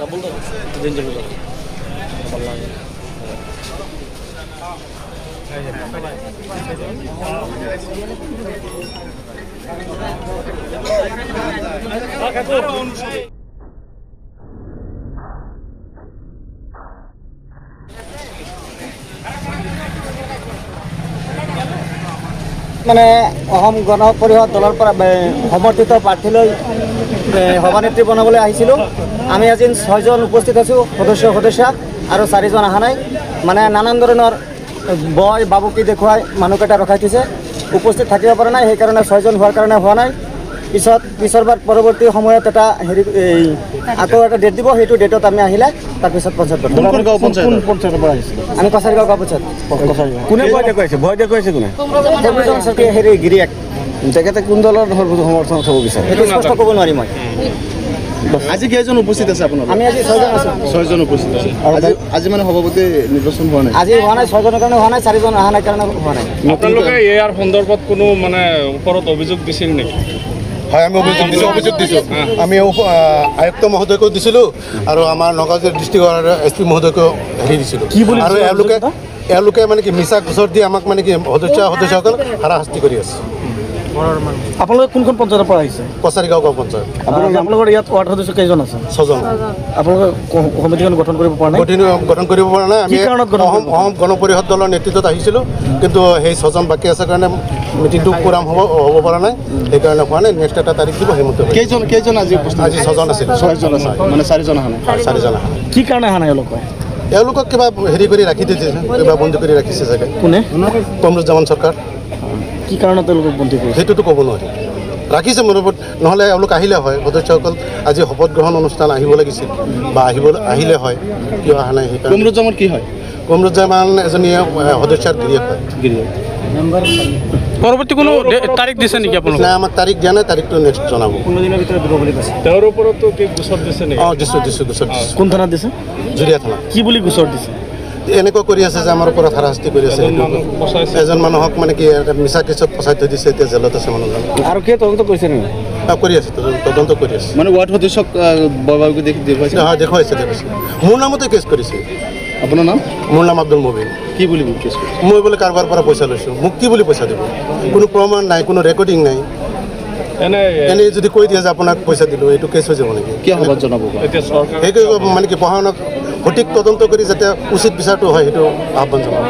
মানে অসম গণ পৰিষদ দলৰ পৰা সমৰ্থিত প্ৰাৰ্থীলৈ সভানেত্ৰী বনাবলৈ আহিছিলোঁ। আমি আজি 6জন উপস্থিত আছোঁ সদস্যা আৰু 4জন অহা নাই। মানে নানান ধৰণৰ বয় বাবুকি দেখুৱাই মানুহকেইটা ৰখাই থৈছে, উপস্থিত থাকিব পৰা নাই। সেইকাৰণে 6জন হোৱাৰ কাৰণে হোৱা নাই। পিছৰবাৰ পৰৱৰ্তী সময়ত এটা হেৰি আকৌ এটা ডেট দিব, সেইটো ডেটত আমি আহিলে তাৰপিছত পঞ্চায়ত আমি কছাৰীগাঁও গাঁও পঞ্চায়ত। কোনে ভয় দেখুৱাইছে কোনে? হেৰি গিৰিয়েক তেখেতে কোন দলৰ সমৰ্থন হ'ব বিচাৰে সেইটো স্পষ্ট ক'ব নোৱাৰিম মই। আজি কেইজন উপস্থিত আছে আপোনাৰ? আমি আজি 6জন আছোঁ। 6জন উপস্থিত আছে। আজি মানে সভাপতি নিৰ্বাচন হোৱা নাই? আজি হোৱা নাই, 6জনৰ কাৰণে হোৱা নাই, 4জন অহা নাই কাৰণে হোৱা নাই। আপোনালোকে ইয়াৰ সন্দৰ্ভত কোনো মানে ওপৰত অভিযোগ দিছিল নেকি? হয়, আমি অভিযোগ দিছোঁ। আমি আয়ুক্ত মহোদয়কো দিছিলোঁ আৰু আমাৰ নগাঁও ডিষ্ট্ৰিক্টৰ SP মহোদয়কো হেৰি দিছিলোঁ। আৰু এওঁলোকে মানে কি মিছা গোচৰ দি আমাক মানে কি সদস্যসকল হাৰাশাস্তি কৰি আছে। আপোনালোকে কোনখন পঞ্চায়তৰ পৰা আহিছে? কছাৰীগাঁও গাঁও পঞ্চায়ত। আপোনালোকৰ ইয়াত ৱাৰ্ড সদস্য কেইজন আছে? 6জন। আপোনালোকে সমিতিখন গঠন কৰিব পৰা নাই? গঠন কৰিব পৰা নাই। আমি অসম গণ পৰিষদ দলৰ নেতৃত্বত আহিছিলোঁ, কিন্তু সেই 6জন বাকী আছে কাৰণে মিটিংটো পূৰণ হ'ব পৰা নাই। সেইকাৰণে হোৱা নাই। নেক্সট এটা তাৰিখ দিব, সেইমতে। কেইজন আজি উপস্থিত? আজি 6জন আছিল। 6জন আছে, মানে 4জন অহা নাই। 4জন অহা নাই। কি কাৰণে অহা নাই এওঁলোকে? এওঁলোকক কিবা হেৰি কৰি ৰাখি দিছে, কিবা বন্দী কৰি ৰাখিছে চাগে। কোনে? কমৰুজ্জামান চৰকাৰ। কি কাৰণত তেওঁলোকক বন্দী কৰিছে সেইটোতো ক'ব নোৱাৰি। ৰাখিছে মোৰ ওপৰত, নহ'লে এওঁলোক আহিলে হয়। সদস্যসকল আজি শপত গ্ৰহণ অনুষ্ঠান আহিব লাগিছিল বা আহিলে হয়, কিয় অহা নাই? সেইকাৰণে। কমৰুজ্জামান কি হয়? কমৰুজ্জামান এজনী সদস্যাৰ গিৰিয়েক হয়। পৰৱৰ্তী কোনো তাৰিখ দিছে নেকি আপোনালোকে? নাই, আমাক তাৰিখ দিয়া নাই। তাৰিখটো নেক্সট জনাব। 15 দিনৰ ভিতৰত দিব বুলি কৈছে। তেওঁৰ ওপৰতো কি গোচৰ দিছে নেকি? দিছোঁ গোচৰ দিছোঁ। কোন থানাত দিছে? জুৰিয়া থানা। কি বুলি গোচৰ দিছে? এনেকুৱা কৰি আছে যে আমাৰ ওপৰত হাৰাশাস্তি কৰি আছে। এজন মানুহক মানে কি মিছা কেছত ফচাই থৈ দিছে, এতিয়া জেলত আছে মানুহজন। আৰু কিয় তদন্ত কৰিছে নেকি? কৰি আছে, তদন্ত কৰি আছে। মানে ৱাৰ্ড সদস্যক দেখুৱাইছে? হয়, দেখুৱাইছে। মোৰ নামতে কেছ কৰিছে। আপোনাৰ নাম? মোৰ নাম আব্দুল মুবিন। কি বুলি কেছ কৰিছে? মই বোলে কাৰোবাৰ পৰা পইচা লৈছোঁ, মোক কি বুলি পইচা দিব? কোনো প্ৰমাণ নাই, কোনো ৰেকৰ্ডিং নাই। এনেই যদি কৈ দিয়ে যে আপোনাক পইচা দিলোঁ, এইটো কেছ হৈ যাব নেকি? কি সভাত জনাব? সেইটো মানে কি পঢ়া শুনা সঠিক তদন্ত কৰি যাতে উচিত বিচাৰটো হয়, সেইটো আহ্বান জনাব।